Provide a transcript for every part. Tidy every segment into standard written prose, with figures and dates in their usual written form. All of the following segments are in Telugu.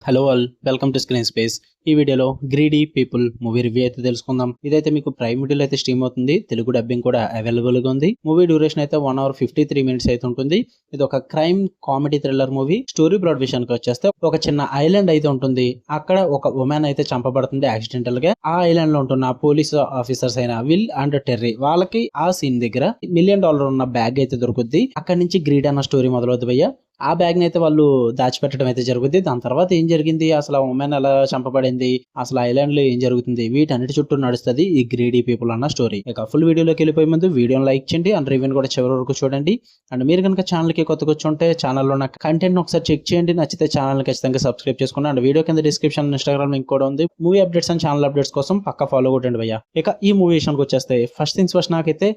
Hello all, welcome to screen space. ఈ వీడియోలో గ్రీడీ పీపుల్ మూవీ రివ్యూ అయితే తెలుసుకుందాం. ఇదైతే మీకు ప్రైమ్ వీడియోలో అయితే స్ట్రీమ్ అవుతుంది. తెలుగు డబ్బింగ్ కూడా అవైలబుల్ గా ఉంది. మూవీ డ్యూరేషన్ అయితే 1 hour 53 minutes అయితే ఉంటుంది. ఇది ఒక crime comedy thriller movie. Story బ్రాడ్ విషయానికి వచ్చేస్తే ఒక చిన్న ఐలాండ్ అయితే ఉంటుంది. అక్కడ ఒక ఉమెన్ అయితే చంపబడుతుంది యాక్సిడెంటల్ గా. ఆ ఐలాండ్ లో ఉంటున్న పోలీస్ ఆఫీసర్స్ అయిన విల్ అండ్ టెర్రీ వాళ్ళకి ఆ సీన్ దగ్గర $1 million ఉన్న బ్యాగ్ అయితే దొరుకుద్ది. అక్కడ నుంచి గ్రీడ్ అన్న స్టోరీ మొదలవుతుంది భయ్య. ఆ బ్యాగ్ ని అయితే వాళ్ళు దాచిపెట్టడం అయితే జరుగుతుంది. దాని తర్వాత ఏం జరిగింది, అసలు ఉమెన్ ఎలా చంపబడింది, అసలు ఐలాండ్ లో ఏం జరుగుతుంది, వీటన్నిటి చుట్టూ నడుస్తుంది ఈ గ్రీడీ పీపుల్ అన్న స్టోరీ. ఇక ఫుల్ వీడియోలోకి వెళ్ళిపోయే ముందు వీడియోని లైక్ చేయండి అండ్ రివ్యూని కూడా చివరి వరకు చూడండి. అండ్ మీరు కనుక ఛానల్ కి కొత్తగా వచ్చి ఉంటే ఛానల్లో ఉన్న కంటెంట్ ఒకసారి చెక్ చేయండి. నచ్చితే ఛానల్ ఖచ్చితంగా సబ్స్క్రైబ్ చేసుకోండి. అండ్ వీడియో కింద డిస్క్రిప్షన్ ఇన్స్టాగ్రామ్ లింక్ కూడా ఉంది. Movie updates and channel updates కోసం పక్కా ఫాలో కొట్టండి భయ్య. ఇక ఈ మూవీ విషయానికి వచ్చేస్తే ఫస్ట్ థింగ్స్ ఫస్ట్, నాకైతే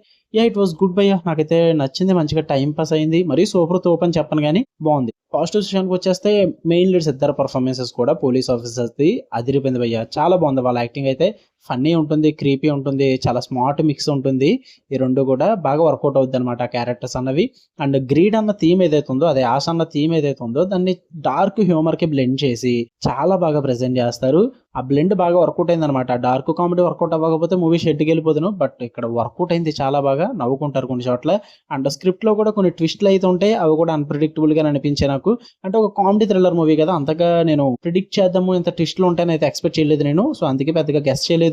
ఇట్ వాస్ గుడ్ భయ్య. నాకైతే నచ్చింది, మంచిగా టైం పాస్ అయింది. మరీ సూపర్ తోపు అని చెప్పను కానీ బాగుంది. పాజిటివ్ విషయానికి వచ్చేస్తే మెయిన్ లీడ్స్ ఇద్దరు పర్ఫార్మెన్సెస్ కూడా పోలీస్ ఆఫీసర్స్ ది అదిరిపోయింది భయ్య. చాలా బాగుంది. వాళ్ళ యాక్టింగ్ అయితే ఫన్నీ ఉంటుంది, క్రీపీ ఉంటుంది, చాలా స్మార్ట్ మిక్స్ ఉంటుంది. ఈ రెండు కూడా బాగా వర్కౌట్ అవుద్ది అనమాట క్యారెక్టర్స్ అన్నవి. అండ్ గ్రీడ్ అన్న థీమ్ ఏదైతే ఉందో, అదే ఆశ అన్న థీమ్ ఏదైతే ఉందో, దాన్ని డార్క్ హ్యూమర్ కి బ్లెండ్ చేసి చాలా బాగా ప్రెజెంట్ చేస్తారు. ఆ బ్లెండ్ బాగా వర్కౌట్ అయింది అనమాట. డార్క్ కామెడీ వర్కౌట్ అవ్వకపోతే మూవీ షెడ్కి వెళ్ళిపోతాను, బట్ ఇక్కడ వర్కౌట్ అయింది చాలా బాగా. నవ్వుకుంటారు కొన్ని చోట్ల. అండ్ స్క్రిప్ట్ లో కూడా కొన్ని ట్విస్ట్లు అయితే ఉంటాయి, అవి కూడా అన్ప్రిడిక్టబుల్ గా అనిపించాయి నాకు. అంటే ఒక కామెడీ థ్రిల్లర్ మూవీ కదా, అంతగా నేను ప్రిడిక్ట్ చేద్దాము ఇంత ట్విస్ట్లు ఉంటాయని అయితే ఎక్స్పెక్ట్ చేయలేదు నేను. సో అందుకే పెద్దగా గెస్ చేయలేదు.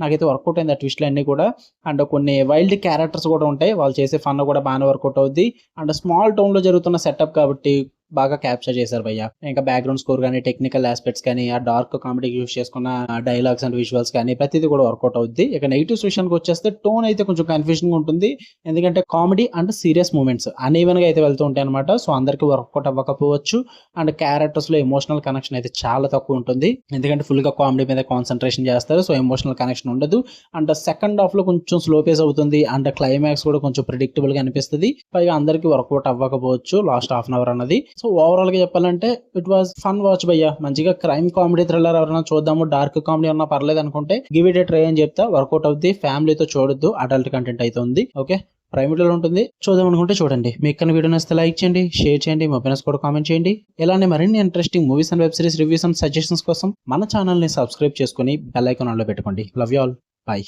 నాకైతే వర్కౌట్ అయింది ఆ ట్విస్ట్లు అన్ని కూడా. అండ్ కొన్ని వైల్డ్ క్యారెక్టర్స్ కూడా ఉంటాయి, వాళ్ళు చేసే ఫన్ కూడా బాగానే వర్కౌట్ అవుద్ది. అండ్ స్మాల్ టౌన్ లో జరుగుతున్న సెటప్ కాబట్టి బాగా క్యాప్చర్ చేశారు భయ్య. ఇంకా బ్యాక్గ్రౌండ్ స్కోర్ కానీ, టెక్నికల్ ఆస్పెక్ట్స్ కానీ, ఆ డార్క్ కామెడీ యూస్ చేసుకున్న డైలాగ్స్ అండ్ విజువల్స్ కానీ ప్రతిదీ కూడా వర్కౌట్ అవుద్ది. ఇక నెగిటివ్స్ విషయానికి వచ్చేస్తే టోన్ అయితే కొంచెం కన్ఫ్యూజన్ ఉంటుంది. ఎందుకంటే comedy and serious moments uneven గా అయితే వెళ్తూ ఉంటాయి అనమాట. సో అందరికి వర్కౌట్ అవ్వకపోవచ్చు. అండ్ క్యారెక్టర్స్ లో ఎమోషనల్ కనెక్షన్ అయితే చాలా తక్కువ ఉంటుంది, ఎందుకంటే ఫుల్ గా కామెడీ మీద కాన్సన్ట్రేషన్ చేస్తారు. సో ఎమోషనల్ కనెక్షన్ ఉండదు. అండ్ సెకండ్ హాఫ్ లో కొంచెం స్లో పేస్ అవుతుంది. అండ్ క్లైమాక్స్ కూడా కొంచెం ప్రిడిక్టబుల్ గా అనిపిస్తుంది. పైగా అందరికి వర్కౌట్ అవ్వకపోవచ్చు లాస్ట్ హాఫ్ అన్ అవర్ అన్నది. సో ఓవరాల్ గా చెప్పాలంటే ఇట్ వాజ్ ఫన్ వాచ్ భయ్య. మంచిగా క్రైమ్ కామెడీ థ్రిల్లర్ ఎవరైనా చూద్దాము, డార్క్ కామెడీ ఉన్నా పర్లేదు అనుకుంటే గివ్ ఇట్ ఏ ట్రై అని చెప్తా. వర్కౌట్ అవుద్ది. ఫ్యామిలీతో చూడొద్దు, అడల్ట్ కంటెంట్ అయితే ఉంది. ఓకే, ప్రైవేట్లో ఉంటుంది, చూద్దాం అనుకుంటే చూడండి. మీకు వీడియో నచ్చితే లైక్ చేయండి, షేర్ చేయండి, మీ ఒపీనియన్స్ కూడా కామెంట్ చేయండి. ఇలానే మరిన్ని interesting movies and web series reviews and suggestions కోసం మన ఛానల్ ని సబ్స్క్రైబ్ చేసుకుని బెల్ ఐకాన్ ఆన్ లో పెట్టుకోండి. Love you all, by.